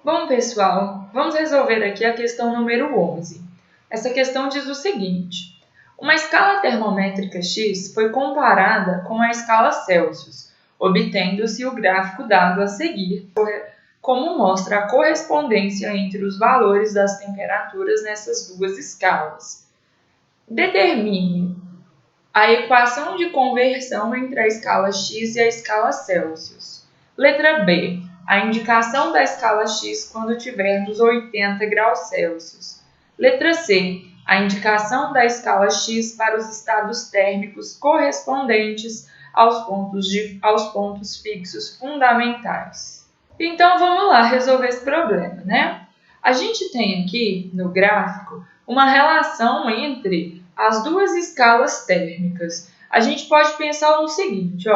Bom, pessoal, vamos resolver aqui a questão número 11. Essa questão diz o seguinte: uma escala termométrica X foi comparada com a escala Celsius, obtendo-se o gráfico dado a seguir, como mostra a correspondência entre os valores das temperaturas nessas duas escalas. Determine a equação de conversão entre a escala X e a escala Celsius. Letra B. A indicação da escala X quando tivermos 80 graus Celsius. Letra C. A indicação da escala X para os estados térmicos correspondentes aos pontos fixos fundamentais. Então, vamos lá resolver esse problema, né? A gente tem aqui no gráfico uma relação entre as duas escalas térmicas. A gente pode pensar no seguinte,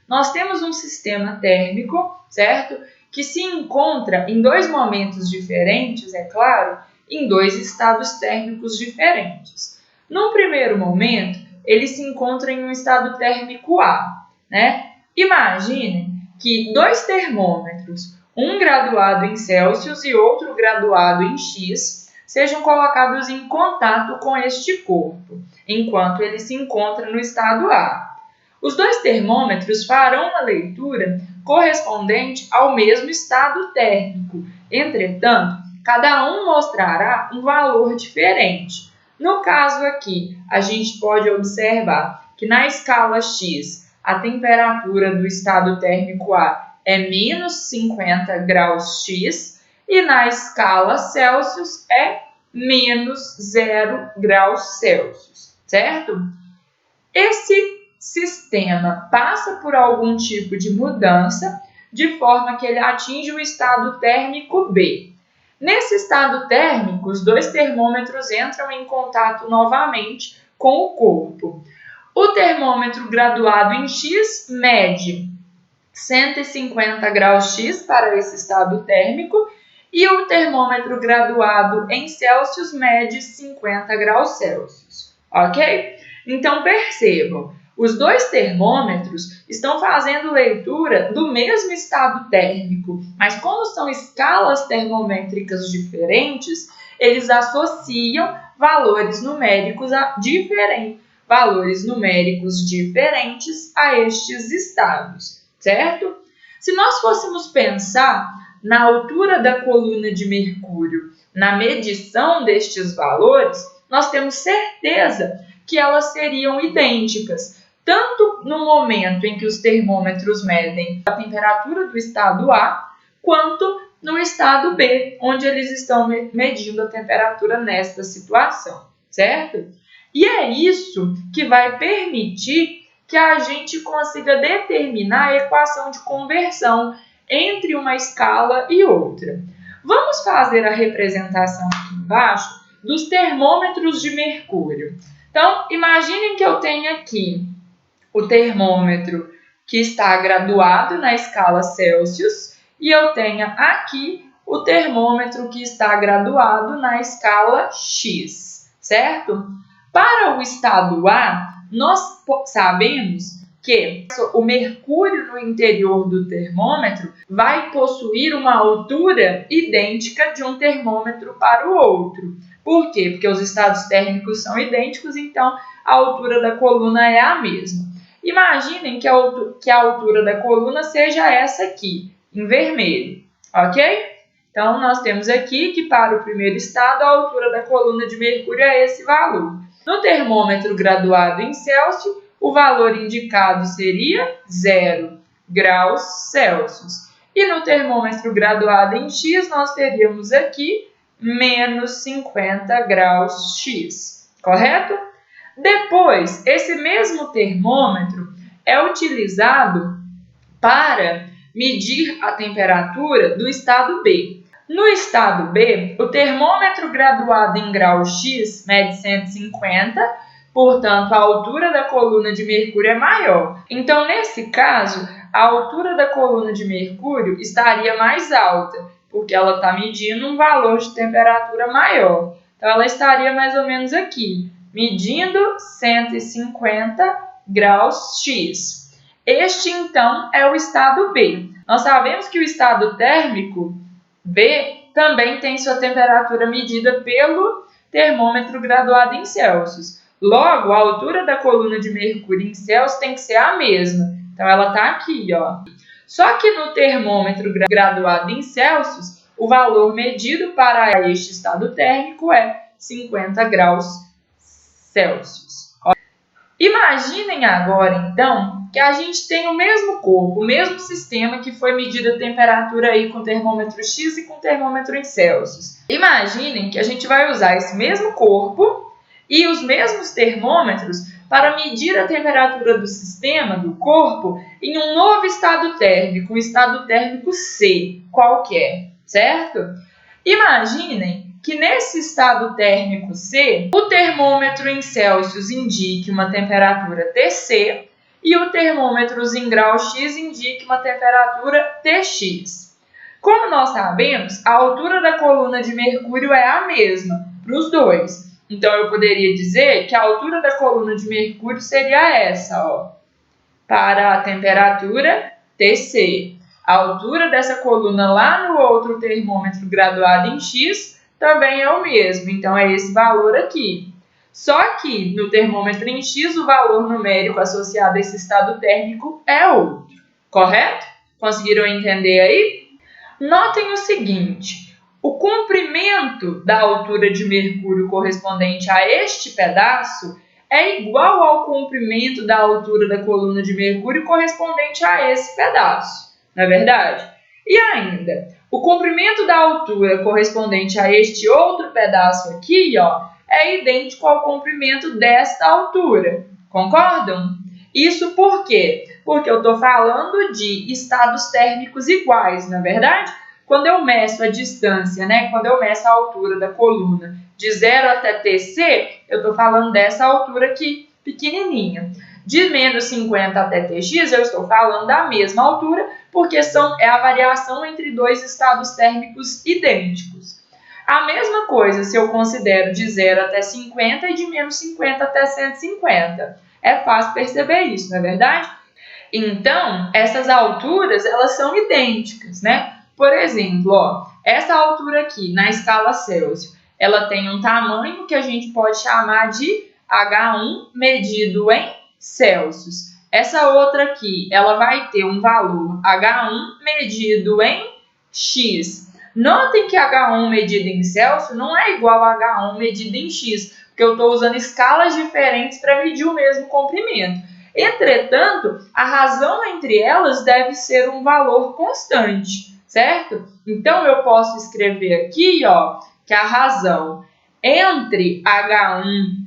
nós temos um sistema térmico, certo? Que se encontra em dois momentos diferentes, é claro, em dois estados térmicos diferentes. No primeiro momento, ele se encontra em um estado térmico A, né? Imaginem que dois termômetros, um graduado em Celsius e outro graduado em X, sejam colocados em contato com este corpo, enquanto ele se encontra no estado A. Os dois termômetros farão uma leitura correspondente ao mesmo estado térmico. Entretanto, cada um mostrará um valor diferente. No caso aqui, a gente pode observar que na escala X, a temperatura do estado térmico A é menos 50 graus X e na escala Celsius é menos 0 graus Celsius, certo? Esse sistema passa por algum tipo de mudança, de forma que ele atinge o estado térmico B. Nesse estado térmico, os dois termômetros entram em contato novamente com o corpo. O termômetro graduado em X mede 150 graus X para esse estado térmico e o termômetro graduado em Celsius mede 50 graus Celsius, ok? Então, percebam, os dois termômetros estão fazendo leitura do mesmo estado térmico, mas como são escalas termométricas diferentes, eles associam valores numéricos diferentes a estes estados, certo? Se nós fôssemos pensar na altura da coluna de mercúrio, na medição destes valores, nós temos certeza que elas seriam idênticas, tanto no momento em que os termômetros medem a temperatura do estado A, quanto no estado B, onde eles estão medindo a temperatura nesta situação, certo? E é isso que vai permitir que a gente consiga determinar a equação de conversão entre uma escala e outra. Vamos fazer a representação aqui embaixo dos termômetros de mercúrio. Então, imaginem que eu tenho aqui o termômetro que está graduado na escala Celsius e eu tenho aqui o termômetro que está graduado na escala X, certo? Para o estado A, nós sabemos que o mercúrio no interior do termômetro vai possuir uma altura idêntica de um termômetro para o outro. Por quê? Porque os estados térmicos são idênticos, então a altura da coluna é a mesma. Imaginem que a altura da coluna seja essa aqui, em vermelho, ok? Então, nós temos aqui que para o primeiro estado, a altura da coluna de mercúrio é esse valor. No termômetro graduado em Celsius, o valor indicado seria 0 graus Celsius. E no termômetro graduado em X, nós teríamos aqui menos 50 graus X, correto? Depois, esse mesmo termômetro é utilizado para medir a temperatura do estado B. No estado B, o termômetro graduado em grau X mede 150, portanto, a altura da coluna de mercúrio é maior. Então, nesse caso, a altura da coluna de mercúrio estaria mais alta, porque ela está medindo um valor de temperatura maior. Então, ela estaria mais ou menos aqui, medindo 150 graus X. Este, então, é o estado B. Nós sabemos que o estado térmico B também tem sua temperatura medida pelo termômetro graduado em Celsius. Logo, a altura da coluna de mercúrio em Celsius tem que ser a mesma. Então, ela está aqui, ó. Só que no termômetro graduado em Celsius, o valor medido para este estado térmico é 50 graus Celsius. Imaginem agora, então, que a gente tem o mesmo corpo, o mesmo sistema que foi medida a temperatura aí com termômetro X e com termômetro em Celsius. Imaginem que a gente vai usar esse mesmo corpo e os mesmos termômetros para medir a temperatura do sistema, do corpo, em um novo estado térmico, um estado térmico C, qualquer, certo? Imaginem que nesse estado térmico C, o termômetro em Celsius indique uma temperatura Tc e o termômetro em graus X indique uma temperatura Tx. Como nós sabemos, a altura da coluna de mercúrio é a mesma para os dois. Então, eu poderia dizer que a altura da coluna de mercúrio seria essa, ó, para a temperatura Tc. A altura dessa coluna lá no outro termômetro graduado em X também é o mesmo, então é esse valor aqui. Só que no termômetro em X, o valor numérico associado a esse estado térmico é outro, correto? Conseguiram entender aí? Notem o seguinte, o comprimento da altura de mercúrio correspondente a este pedaço é igual ao comprimento da altura da coluna de mercúrio correspondente a esse pedaço, não é verdade? E ainda, o comprimento da altura correspondente a este outro pedaço aqui, ó, é idêntico ao comprimento desta altura, concordam? Isso por quê? Porque eu estou falando de estados térmicos iguais, não é verdade? Quando eu meço a distância, né? Quando eu meço a altura da coluna de 0 até Tc, eu estou falando dessa altura aqui, pequenininha. De menos 50 até Tx, eu estou falando da mesma altura, porque é a variação entre dois estados térmicos idênticos. A mesma coisa se eu considero de 0 até 50 e de menos 50 até 150. É fácil perceber isso, não é verdade? Então, essas alturas, elas são idênticas, né? Por exemplo, ó, essa altura aqui, na escala Celsius, ela tem um tamanho que a gente pode chamar de H1 medido em Celsius. Essa outra aqui, ela vai ter um valor H1 medido em X. Notem que H1 medido em Celsius não é igual a H1 medido em X, porque eu estou usando escalas diferentes para medir o mesmo comprimento. Entretanto, a razão entre elas deve ser um valor constante, certo? Então, eu posso escrever aqui, ó, que a razão entre H1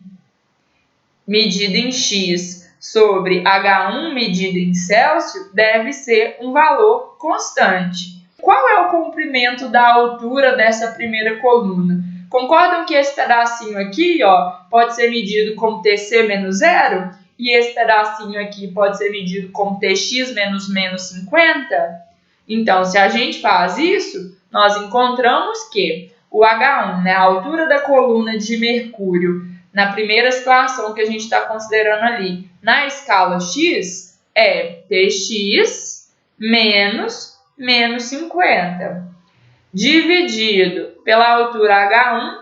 medido em X sobre H1 medido em Celsius deve ser um valor constante. Qual é o comprimento da altura dessa primeira coluna? Concordam que esse pedacinho aqui, ó, pode ser medido como Tc menos 0? E esse pedacinho aqui pode ser medido como Tx menos 50? Então, se a gente faz isso, nós encontramos que o H1, né, a altura da coluna de mercúrio, na primeira situação que a gente está considerando ali, na escala X, é Tx menos 50, dividido pela altura H1,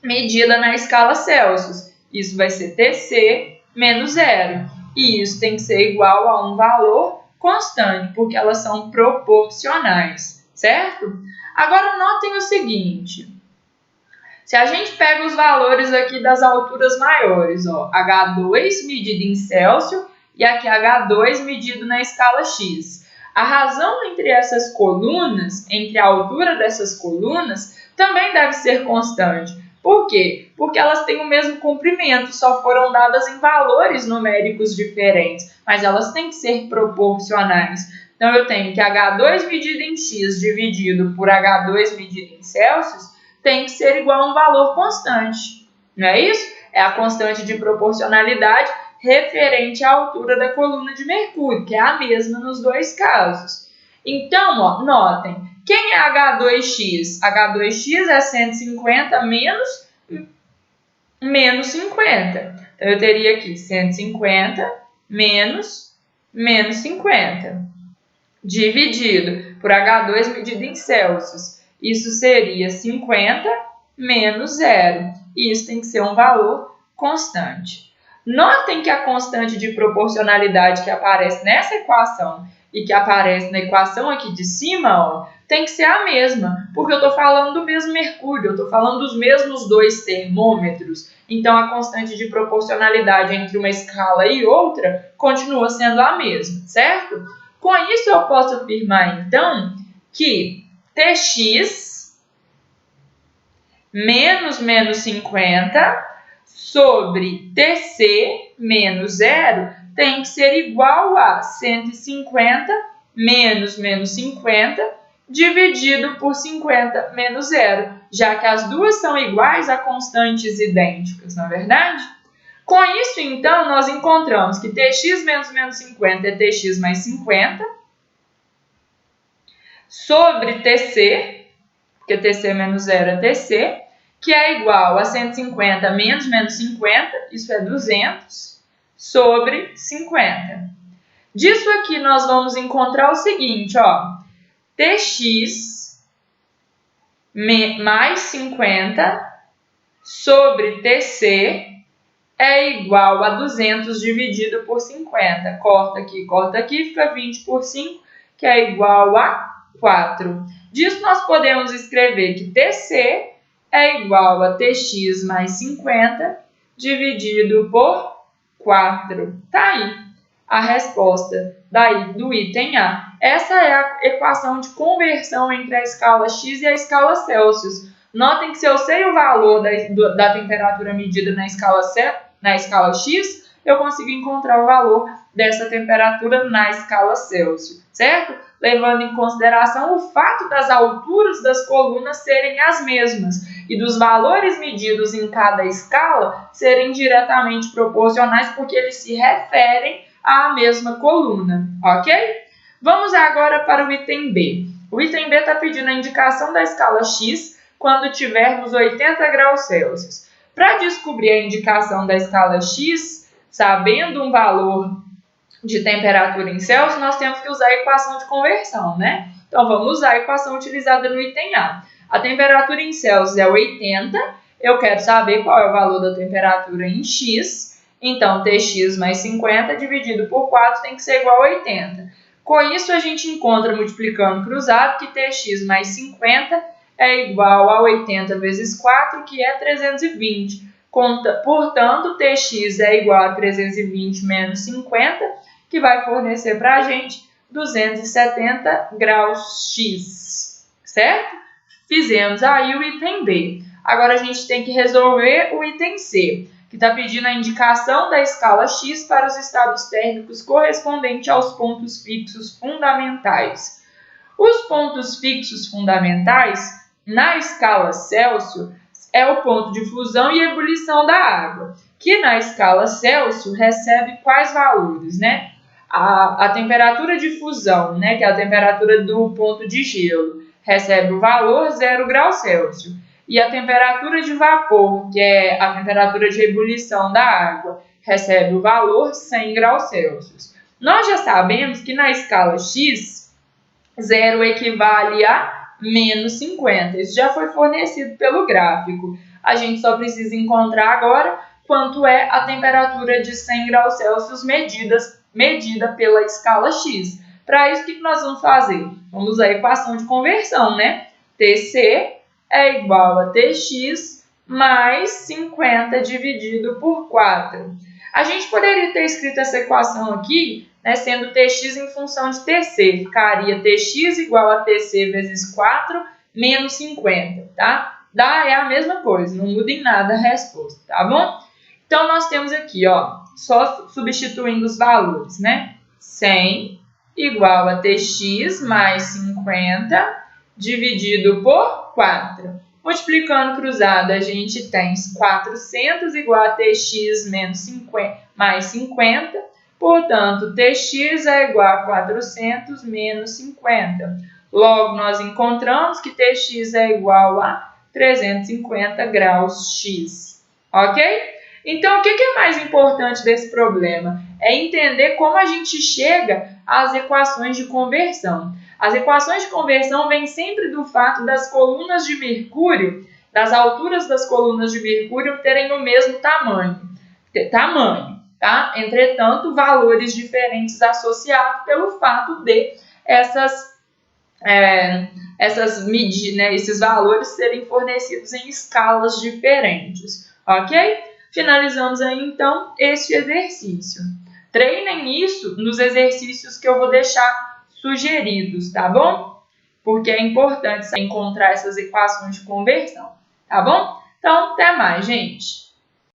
medida na escala Celsius. Isso vai ser Tc menos 0. E isso tem que ser igual a um valor constante, porque elas são proporcionais, certo? Agora, notem o seguinte. Se a gente pega os valores aqui das alturas maiores, ó, H2 medido em Celsius e aqui H2 medido na escala X. A razão entre essas colunas, entre a altura dessas colunas, também deve ser constante. Por quê? Porque elas têm o mesmo comprimento, só foram dadas em valores numéricos diferentes, mas elas têm que ser proporcionais. Então, eu tenho que H2 medido em X dividido por H2 medido em Celsius tem que ser igual a um valor constante, não é isso? É a constante de proporcionalidade referente à altura da coluna de mercúrio, que é a mesma nos dois casos. Então, ó, notem, quem é H2x? H2x é 150 menos 50. Então, eu teria aqui 150 menos 50, dividido por H2 medido em Celsius. Isso seria 50 menos 0. E isso tem que ser um valor constante. Notem que a constante de proporcionalidade que aparece nessa equação e que aparece na equação aqui de cima, ó, tem que ser a mesma, porque eu estou falando do mesmo mercúrio, eu estou falando dos mesmos dois termômetros. Então, a constante de proporcionalidade entre uma escala e outra continua sendo a mesma, certo? Com isso, eu posso afirmar, então, que Tx menos 50 sobre Tc menos 0 tem que ser igual a 150 menos 50 dividido por 50 menos 0, já que as duas são iguais a constantes idênticas, não é verdade? Com isso, então, nós encontramos que Tx menos 50 é Tx mais 50, sobre Tc, porque Tc menos 0 é Tc, que é igual a 150 menos 50, isso é 200, sobre 50. Disso aqui nós vamos encontrar o seguinte, ó, Tx mais 50 sobre Tc é igual a 200 dividido por 50. Corta aqui, fica 20 por 5, que é igual a 4. Disso nós podemos escrever que Tc é igual a Tx mais 50 dividido por 4. Tá aí a resposta do item A. Essa é a equação de conversão entre a escala X e a escala Celsius. Notem que se eu sei o valor da temperatura medida na escala X, eu consigo encontrar o valor dessa temperatura na escala Celsius, certo? Levando em consideração o fato das alturas das colunas serem as mesmas e dos valores medidos em cada escala serem diretamente proporcionais, porque eles se referem à mesma coluna, ok? Vamos agora para o item B. O item B está pedindo a indicação da escala X quando tivermos 80 graus Celsius. Para descobrir a indicação da escala X, sabendo um valor de temperatura em Celsius, nós temos que usar a equação de conversão, né? Então, vamos usar a equação utilizada no item A. A temperatura em Celsius é 80, eu quero saber qual é o valor da temperatura em X, então Tx mais 50 dividido por 4 tem que ser igual a 80. Com isso, a gente encontra, multiplicando cruzado, que Tx mais 50 é igual a 80 vezes 4, que é 320. Portanto, Tx é igual a 320 menos 50, que vai fornecer para a gente 270 graus X, certo? Fizemos aí o item B. Agora a gente tem que resolver o item C, que está pedindo a indicação da escala X para os estados térmicos correspondentes aos pontos fixos fundamentais. Os pontos fixos fundamentais, na escala Celsius, é o ponto de fusão e ebulição da água, que na escala Celsius recebe quais valores, né? A temperatura de fusão, né, que é a temperatura do ponto de gelo, recebe o valor 0 graus Celsius. E a temperatura de vapor, que é a temperatura de ebulição da água, recebe o valor 100 graus Celsius. Nós já sabemos que na escala X, 0 equivale a menos 50. Isso já foi fornecido pelo gráfico. A gente só precisa encontrar agora quanto é a temperatura de 100 graus Celsius medida pela escala X. Para isso, o que nós vamos fazer? Vamos usar a equação de conversão, né? Tc é igual a Tx mais 50 dividido por 4. A gente poderia ter escrito essa equação aqui, né, sendo Tx em função de Tc. Ficaria Tx igual a Tc vezes 4 menos 50, tá? É a mesma coisa, não muda em nada a resposta, tá bom? Então, nós temos aqui, ó, só substituindo os valores, né? 100 igual a Tx mais 50 dividido por 4. Multiplicando cruzado, a gente tem 400 igual a Tx mais 50. Portanto, Tx é igual a 400 menos 50. Logo, nós encontramos que Tx é igual a 350 graus X. Ok? Então, o que é mais importante desse problema? É entender como a gente chega às equações de conversão. As equações de conversão vêm sempre do fato das colunas de Mercúrio, das alturas das colunas de Mercúrio terem o mesmo tamanho, tá? Entretanto, valores diferentes associados pelo fato de esses valores serem fornecidos em escalas diferentes, ok? Finalizamos aí, então, este exercício. Treinem isso nos exercícios que eu vou deixar sugeridos, tá bom? Porque é importante encontrar essas equações de conversão, tá bom? Então, até mais, gente!